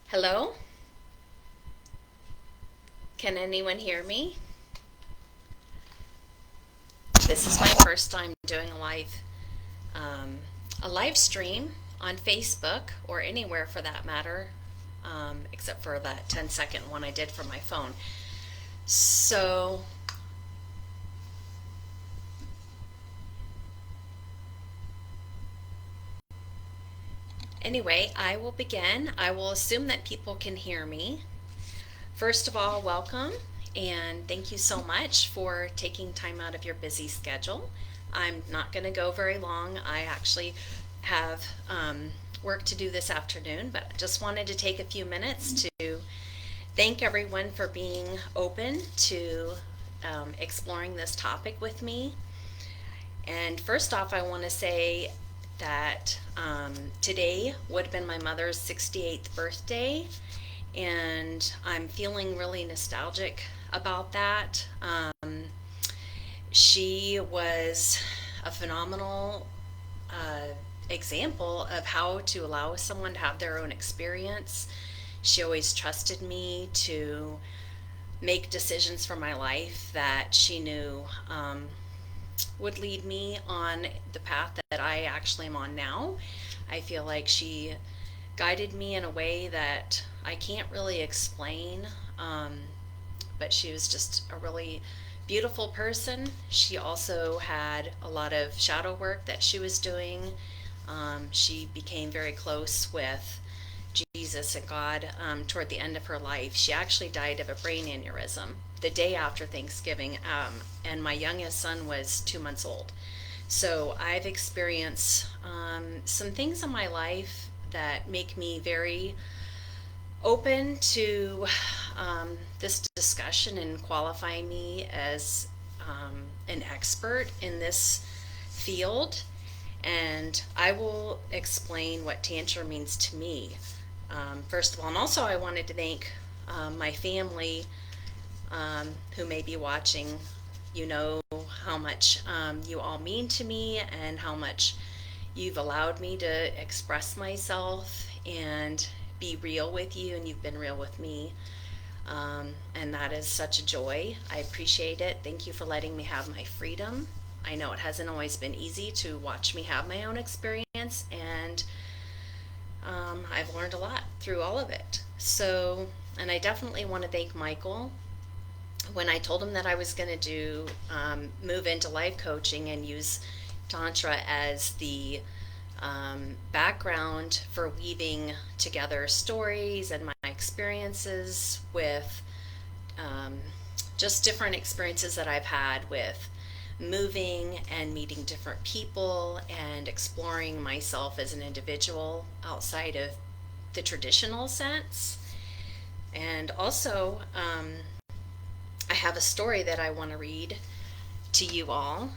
Hello? Can anyone hear me? This is my first time doing um, a live stream on Facebook or anywhere for that matter, except for that 10-second one I did from my phone. So, anyway, I will begin. I will assume that people can hear me. First of all, welcome and thank you so much for taking time out of your busy schedule. I'm not going to go very long. I actually have work to do this afternoon, but I just wanted to take a few minutes to thank everyone for being open to exploring this topic with me. And first off, I want to say that today would have been my mother's 68th birthday, and I'm feeling really nostalgic about that. She was a phenomenal uh, example of how to allow someone to have their own experience. She always trusted me to make decisions for my life that she knew would lead me on the path that I actually am on now. I feel like she guided me in a way that I can't really explain, but she was just a really beautiful person. She also had a lot of shadow work that she was doing. She became very close with Jesus and God toward the end of her life. She actually died of a brain aneurysm the day after Thanksgiving, and my youngest son was 2 months old. So I've experienced some things in my life that make me very open to this discussion and qualifying me as an expert in this field. And I will explain what Tantra means to me. First of all, and also I wanted to thank my family who may be watching. You know how much you all mean to me and how much you've allowed me to express myself and be real with you, and you've been real with me. And that is such a joy. I appreciate it. Thank you for letting me have my freedom. I know it hasn't always been easy to watch me have my own experience, and I've learned a lot through all of it. So, and I definitely want to thank Michael. When I told him that I was going to move into life coaching and use Tantra as the background for weaving together stories and my experiences with just different experiences that I've had with moving and meeting different people and exploring myself as an individual outside of the traditional sense. And also, I have a story that I want to read to you all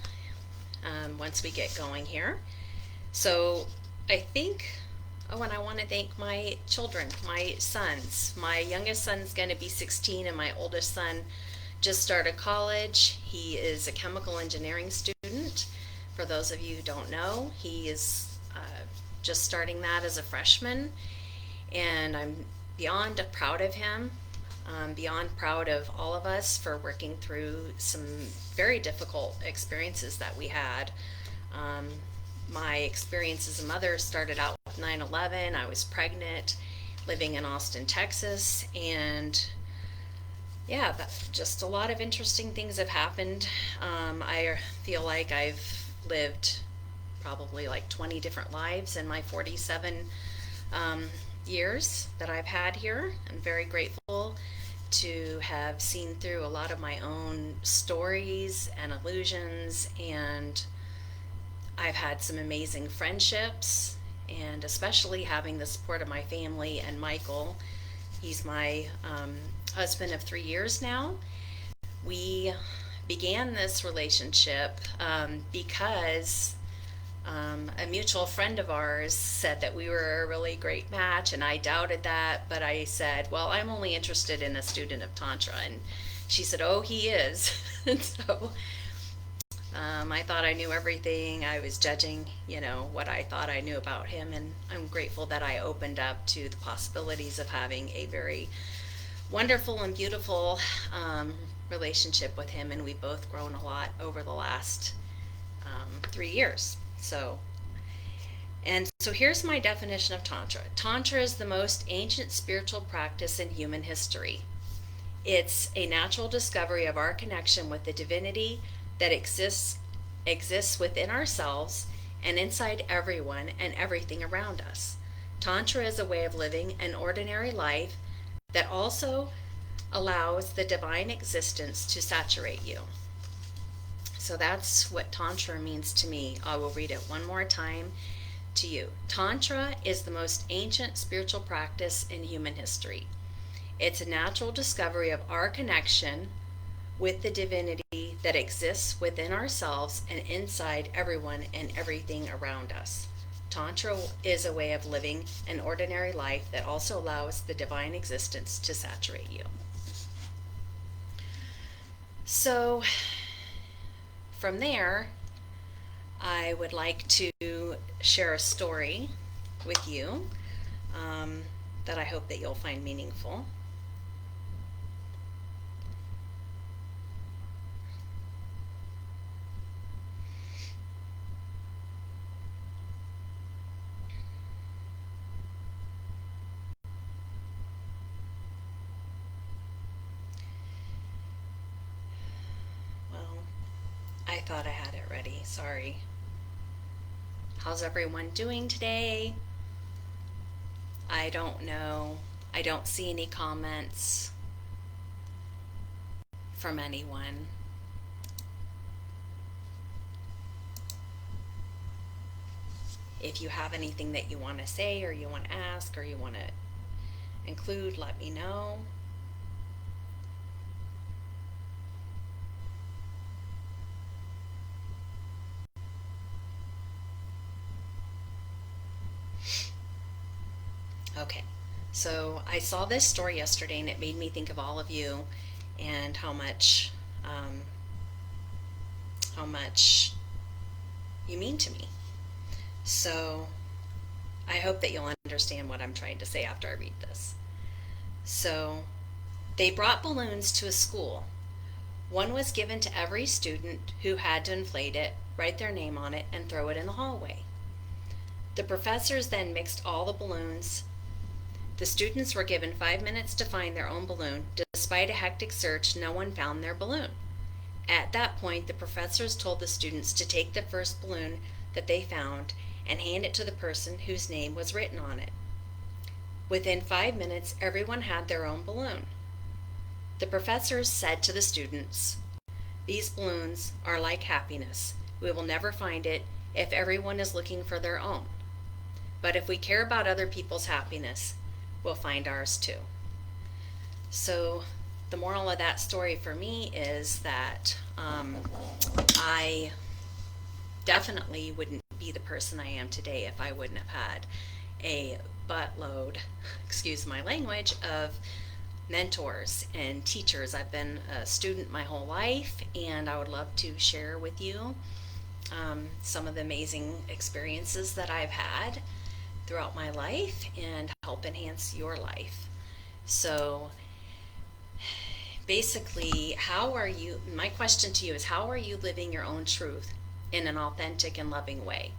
once we get going here. So I think, oh, and I want to thank my children, my sons. My youngest son's going to be 16, and my oldest son just started college. He is a chemical engineering student. For those of you who don't know, he is just starting that as a freshman, and I'm beyond proud of him. Beyond proud of all of us for working through some very difficult experiences that we had. Um, my experience as a mother started out with 9/11. I was pregnant, living in Austin, Texas, and yeah, just a lot of interesting things have happened. I feel like I've lived probably like 20 different lives in my 47 years that I've had here. I'm very grateful to have seen through a lot of my own stories and illusions, and I've had some amazing friendships, and especially having the support of my family and Michael. He's my husband of 3 years now. We began this relationship because a mutual friend of ours said that we were a really great match, and I doubted that, but I said, well, I'm only interested in a student of Tantra. And she said, oh, he is. And so I thought I knew everything. I was judging, what I thought I knew about him, and I'm grateful that I opened up to the possibilities of having a very wonderful and beautiful relationship with him, and we've both grown a lot over the last 3 years. So here's my definition of Tantra. Tantra is the most ancient spiritual practice in human history. It's a natural discovery of our connection with the divinity that exists within ourselves and inside everyone and everything around us. Tantra is a way of living an ordinary life that also allows the divine existence to saturate you. So that's what Tantra means to me. I will read it one more time to you. Tantra is the most ancient spiritual practice in human history. It's a natural discovery of our connection with the divinity that exists within ourselves and inside everyone and everything around us. Tantra is a way of living an ordinary life that also allows the divine existence to saturate you. So, from there, I would like to share a story with you that I hope that you'll find meaningful. Well, I thought I had it ready. Sorry. How's everyone doing today? I don't know. I don't see any comments from anyone. If you have anything that you want to say or you want to ask or you want to include, let me know. Okay, so I saw this story yesterday and it made me think of all of you and how much you mean to me. So I hope that you'll understand what I'm trying to say after I read this. So they brought balloons to a school. One was given to every student who had to inflate it, write their name on it, and throw it in the hallway. The professors then mixed all the balloons. The students were given 5 minutes to find their own balloon. Despite a hectic search, no one found their balloon. At that point, the professors told the students to take the first balloon that they found and hand it to the person whose name was written on it. Within 5 minutes, everyone had their own balloon. The professors said to the students, "These balloons are like happiness. We will never find it if everyone is looking for their own. But if we care about other people's happiness, we'll find ours too." So the moral of that story for me is that I definitely wouldn't be the person I am today if I wouldn't have had a buttload, excuse my language, of mentors and teachers. I've been a student my whole life, and I would love to share with you some of the amazing experiences that I've had throughout my life and help enhance your life. So basically, my question to you is, how are you living your own truth in an authentic and loving way?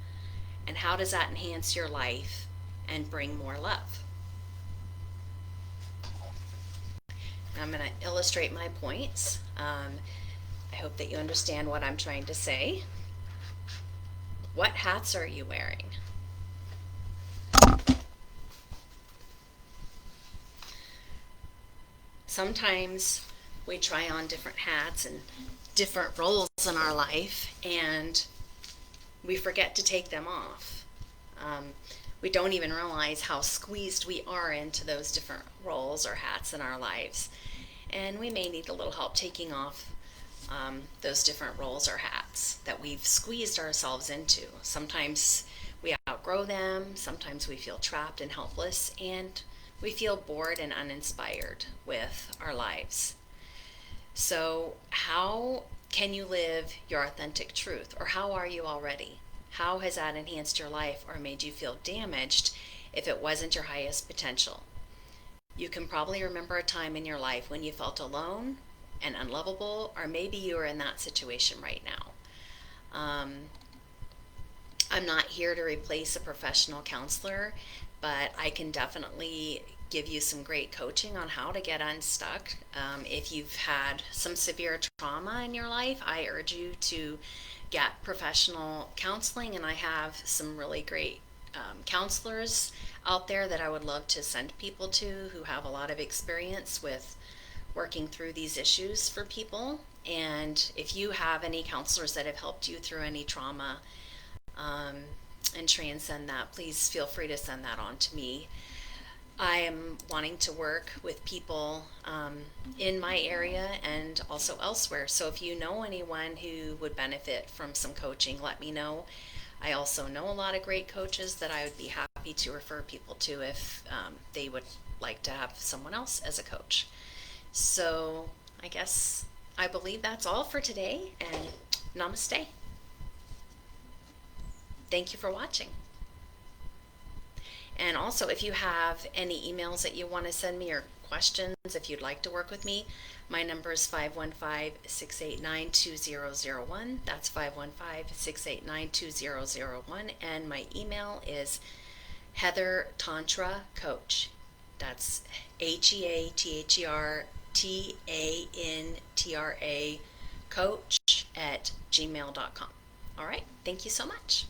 And how does that enhance your life and bring more love? Now I'm going to illustrate my points. I hope that you understand what I'm trying to say. What hats are you wearing? Sometimes we try on different hats and different roles in our life, and we forget to take them off. We don't even realize how squeezed we are into those different roles or hats in our lives. And we may need a little help taking off those different roles or hats that we've squeezed ourselves into. Sometimes we outgrow them, sometimes we feel trapped and helpless, and we feel bored and uninspired with our lives. So how Can you live your authentic truth? Or how are you already? How has that enhanced your life or made you feel damaged if it wasn't your highest potential? You can probably remember a time in your life when you felt alone and unlovable, or maybe you are in that situation right now. I'm not here to replace a professional counselor, but I can definitely give you some great coaching on how to get unstuck. If you've had some severe trauma in your life, I urge you to get professional counseling, and I have some really great counselors out there that I would love to send people to who have a lot of experience with working through these issues for people. And if you have any counselors that have helped you through any trauma, um, and transcend that, please feel free to send that on to me. I am wanting to work with people in my area and also elsewhere. So if you know anyone who would benefit from some coaching, let me know. I also know a lot of great coaches that I would be happy to refer people to if they would like to have someone else as a coach. So I believe that's all for today, and namaste. Thank you for watching. And also, if you have any emails that you want to send me or questions, if you'd like to work with me, my number is 515-689-2001. That's 515-689-2001. And my email is Heather Tantra Coach. That's HeatherTantra coach at gmail.com. All right. Thank you so much.